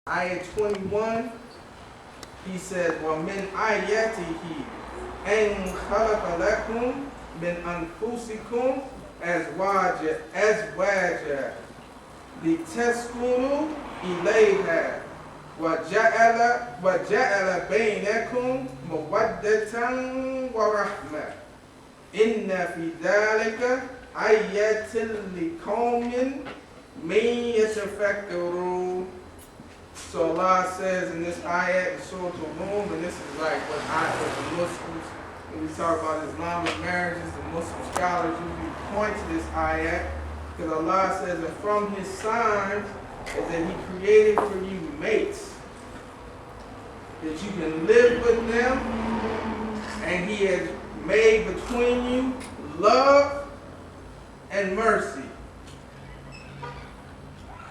Ayah 21, he says, وَمِنْ آيَاتِهِ أَنْ خَلَقَ لَكُمْ مِنْ أَنفُسِكُمْ أَزْوَاجًا لِتَسْكُنُوا إِلَيْهَا وَجَعَلَ بَيْنَكُمْ مَوَدَّةً وَرَحْمَةً إِنَّ فِي ذَلِكَ آيَةً لِقَوْمٍ يَتَفَكَّرُونَ. So Allah says in this ayat in Surah Al-Rum, and this is like what the Muslims, when we talk about Islamic marriages, the Muslim scholars usually point to this ayat, because Allah says that from His signs is that He created for you mates, that you can live with them, and He has made between you love and mercy.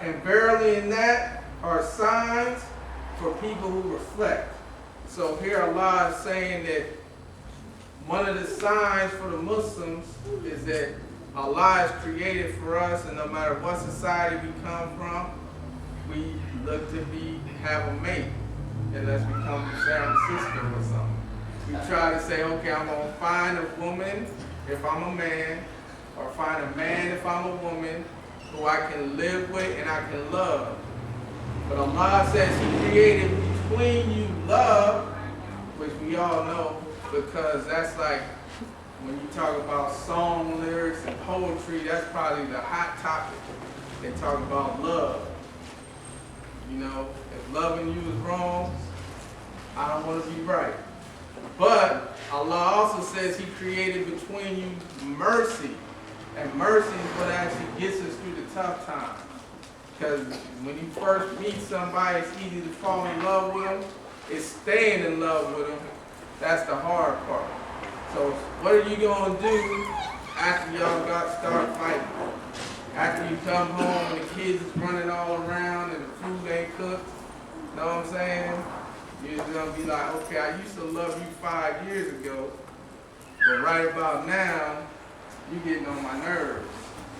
And verily in that are signs for people who reflect. So here Allah is saying that one of the signs for the Muslims is that Allah has created for us, and no matter what society we come from, we look to have a mate, unless we come from San Francisco or something. We try to say, okay, I'm going to find a woman if I'm a man, or find a man if I'm a woman, who I can live with and I can love. But Allah says He created between you love, which we all know, because that's like when you talk about song lyrics and poetry, that's probably the hot topic. They talk about love. You know, if loving you is wrong, I don't want to be right. But Allah also says He created between you mercy. And mercy is what actually gets us through the tough times. Because when you first meet somebody, it's easy to fall in love with them. It's staying in love with them. That's the hard part. So what are you going to do after y'all start fighting? After you come home and the kids is running all around and the food ain't cooked? Know what I'm saying? You're going to be like, okay, I used to love you 5 years ago, but right about now, you're getting on my nerves.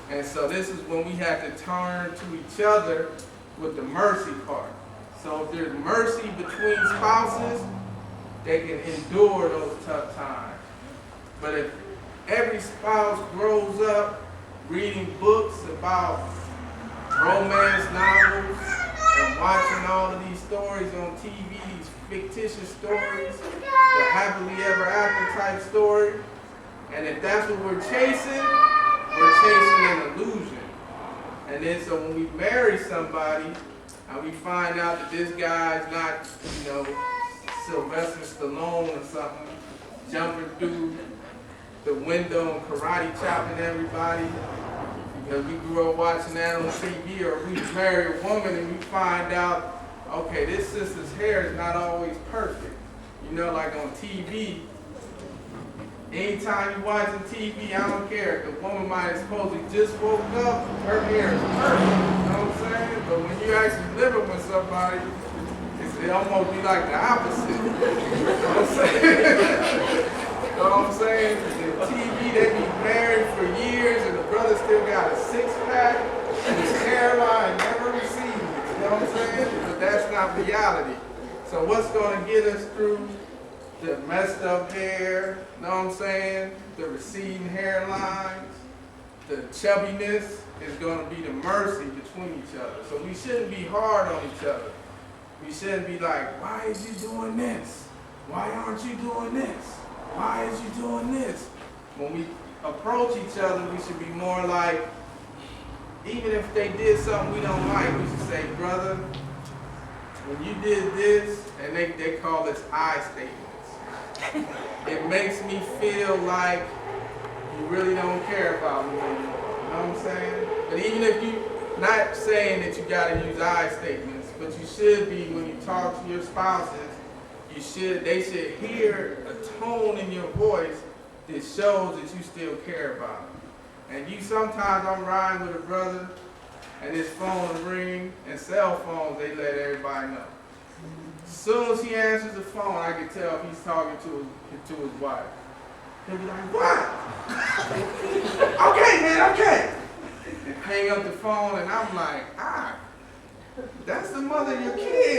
And so this is when we have to turn to each other with the mercy part. So if there's mercy between spouses, they can endure those tough times. But if every spouse grows up reading books about romance novels and watching all of these stories on TV, these fictitious stories, the happily ever after type story, and if that's what we're chasing an illusion. And then so when we marry somebody and we find out that this guy's not, Sylvester Stallone or something, jumping through the window and karate chopping everybody, because we grew up watching that on TV, or we marry a woman and we find out, okay, this sister's hair is not always perfect. Like on TV, anytime you're watching TV, I don't care. The woman might have supposedly just woke up, her hair is perfect. You know what I'm saying? But when you actually living with somebody, it almost be like the opposite. You know what I'm saying? You know what I'm saying? The TV, they be married for years and the brother still got a six-pack and his hairline never recedes. You know what I'm saying? But that's not reality. So what's going to get us through the messed up hair, know what I'm saying? The receding hairlines, the chubbiness is going to be the mercy between each other. So we shouldn't be hard on each other. We shouldn't be like, why is you doing this? Why aren't you doing this? Why is you doing this? When we approach each other, we should be more like, even if they did something we don't like, we should say, brother, when you did this, and they call this I statement. It makes me feel like you really don't care about me anymore. You know what I'm saying? But even if you, not saying that you got to use I statements, but you should be, when you talk to your spouses, they should hear a tone in your voice that shows that you still care about them. And sometimes I'm riding with a brother, and his phone will ring, and cell phones, they let everybody know. As soon as he answers the phone, I can tell if he's talking to his wife. He'll be like, what? Okay, man, okay. And hang up the phone, and I'm like, that's the mother of your kids.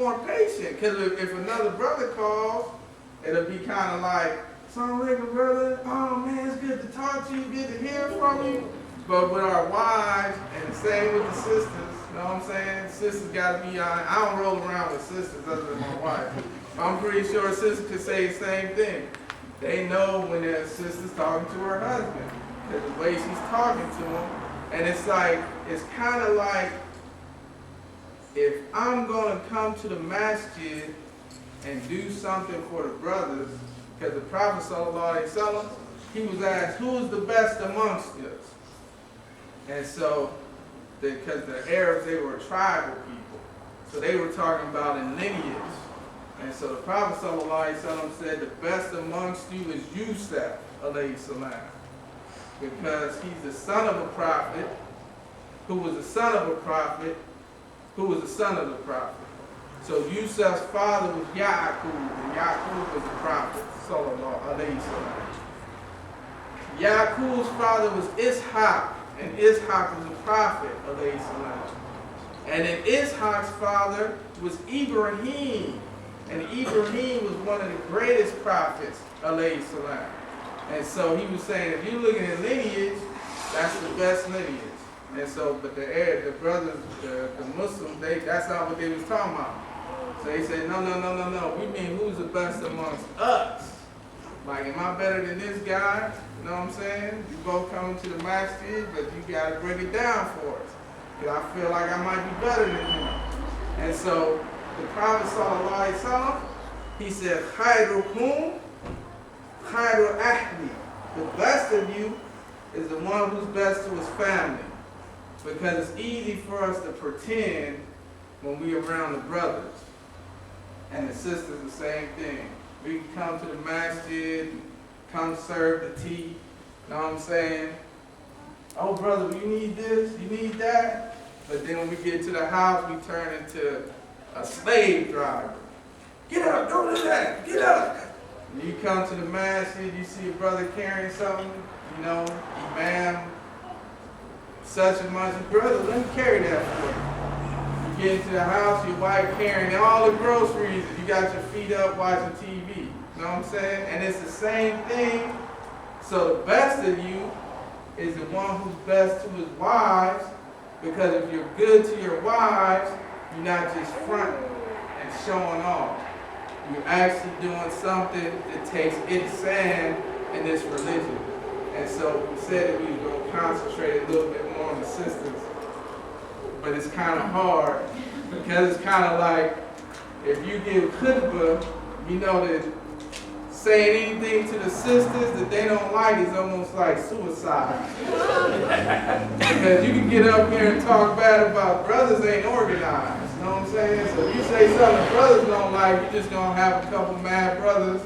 more patient. Because if another brother calls, it'll be kind of like, "Assalamu alaikum, brother. Oh man, it's good to talk to you, good to hear from you." But with our wives, and the same with the sisters, you know what I'm saying? Sisters got to be on. I don't roll around with sisters other than my wife. I'm pretty sure a sister could say the same thing. They know when their sister's talking to her husband, because the way she's talking to him. And it's like, it's kind of like, if I'm going to come to the masjid and do something for the brothers, because the Prophet ﷺ, he was asked, who is the best amongst us? And so, because the Arabs, they were tribal people. So they were talking about in lineage. And so the Prophet ﷺ said, the best amongst you is Yusuf, alayhi salam. Because he's the son of a prophet, who was the son of a prophet, who was the son of the prophet. So Yusuf's father was Ya'qub, and Ya'qub was the prophet, sallallahu alayhi salam. Ya'qub's father was Ishaq, and Ishaq was a prophet, alayhi salam. And then Ishaq's father was Ibrahim, and Ibrahim was one of the greatest prophets, alayhi salam. And so he was saying, if you're looking at lineage, that's the best lineage. And so, but the brothers, the Muslims, that's not what they was talking about. So they said, no. We mean who's the best amongst us? Like, am I better than this guy? You know what I'm saying? You both coming to the masjid, but you got to break it down for us. Because I feel like I might be better than him. And so the Prophet ﷺ, he said, khairukum khairu ahli. The best of you is the one who's best to his family. Because it's easy for us to pretend when we're around the brothers. And the sisters, the same thing. We can come to the masjid, come serve the tea. You know what I'm saying? Oh, brother, you need this, you need that. But then when we get to the house, we turn into a slave driver. Get up, don't do that, get up. And you come to the masjid, you see a brother carrying something, you know, Imam, such and much, brother, let me carry that for you. You get into the house, your wife carrying all the groceries, and you got your feet up watching TV. You know what I'm saying? And it's the same thing. So the best of you is the one who's best to his wives, because if you're good to your wives, you're not just fronting and showing off. You're actually doing something that takes ihsan in this religion. And so we said that we were going to concentrate a little bit more on the sisters. But it's kind of hard, because it's kind of like, if you give khutbah, you know that saying anything to the sisters that they don't like is almost like suicide. Because you can get up here and talk bad about brothers ain't organized. You know what I'm saying? So if you say something brothers don't like, you're just going to have a couple mad brothers,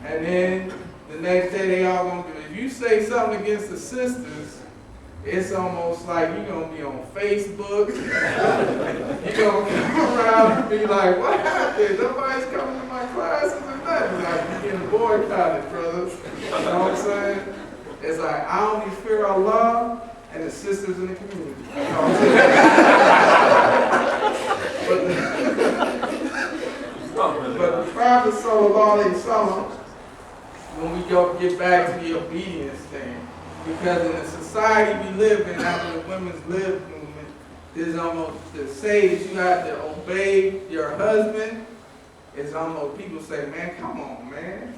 and then the next day they all going to do it. If you say something against the sisters, it's almost like you're going to be on Facebook. You're going to come around and be like, what happened? Nobody's coming to my classes or nothing. Like, you're getting boycotted, brothers. You know what I'm saying? It's like, I only fear Allah and the sisters in the community. You know what I'm saying? But the Prophet ﷺ, when we get back to the obedience thing, because in the society we live in, after the women's lib movement, there's almost to say that you have to obey your husband. It's almost, people say, man, come on, man.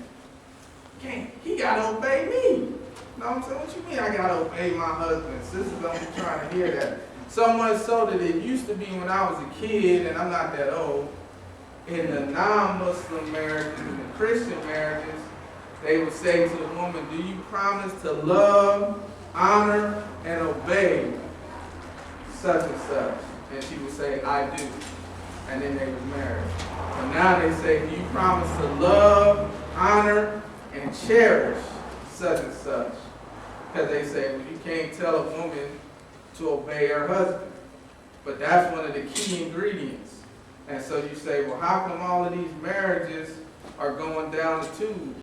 He got to obey me. You know what I'm saying? What you mean I got to obey my husband? Sisters don't be trying to hear that. So much so that it used to be when I was a kid, and I'm not that old, in the non-Muslim marriages and the Christian marriages, they would say to the woman, do you promise to love, honor, and obey such and such? And she would say, I do. And then they was married. But now they say, do you promise to love, honor, and cherish such and such? Because they say, well, you can't tell a woman to obey her husband. But that's one of the key ingredients. And so you say, well, how come all of these marriages are going down the tube?